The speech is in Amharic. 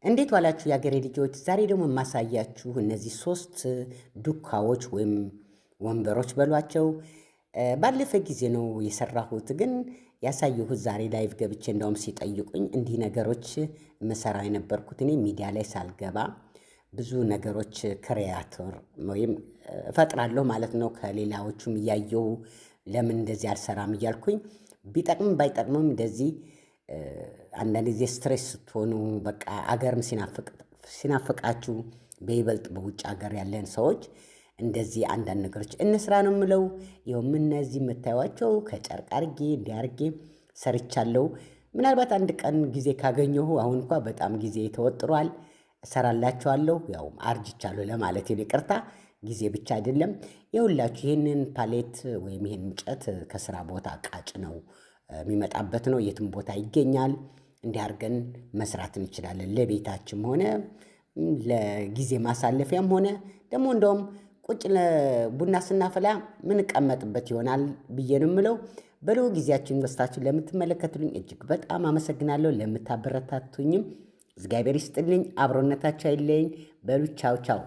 እንዴት ዋላችሁ የአገሬ ልጆች? ዛሬ ደግሞ የማሳያችሁ እነዚህ ሶስት ዱካዎች ወይም ወንበሮች በሏቸው። ባለፈ ጊዜ ነው የሰራሁት፣ ግን ያሳየሁት ዛሬ ላይቭ ገብቼ እንደውም ሲጠይቁኝ እንዲህ ነገሮች መሰራ የነበርኩት እኔ ሚዲያ ላይ ሳልገባ ብዙ ነገሮች ክሬያተር ወይም እፈጥራለሁ ማለት ነው። ከሌላዎቹም እያየው ለምን እንደዚህ አልሰራም እያልኩኝ ቢጠቅምም ባይጠቅምም እንደዚህ አንዳንድ ጊዜ ስትሬስ ስትሆኑ በቃ አገርም ሲናፍቃችሁ በይበልጥ በውጭ ሀገር ያለን ሰዎች እንደዚህ አንዳንድ ነገሮች እንስራ ነው የምለው። ይኸውም እነዚህ የምታዩቸው ከጨርቅ አርጌ እንዲያርጌ ሰርቻለሁ። ምናልባት አንድ ቀን ጊዜ ካገኘሁ፣ አሁን እንኳ በጣም ጊዜ ተወጥሯል፣ እሰራላችኋለሁ። ያው አርጅቻለሁ ለማለት ይቅርታ፣ ጊዜ ብቻ አይደለም። የሁላችሁ ይህንን ፓሌት ወይም ይህን እንጨት ከስራ ቦታ ቃጭ ነው የሚመጣበት ነው። የትም ቦታ ይገኛል። እንዲህ አድርገን መስራት እንችላለን። ለቤታችንም ሆነ ለጊዜ ማሳለፊያም ሆነ ደግሞ እንደውም ቁጭ ለቡና ስናፈላ ምን ቀመጥበት ይሆናል ብዬ ነው የምለው። በለው ጊዜያችሁን ወስዳችሁ ለምትመለከቱልኝ እጅግ በጣም አመሰግናለሁ። ለምታበረታቱኝም እግዚአብሔር ይስጥልኝ። አብሮነታችሁ አይለየኝ። በሉ ቻው ቻው።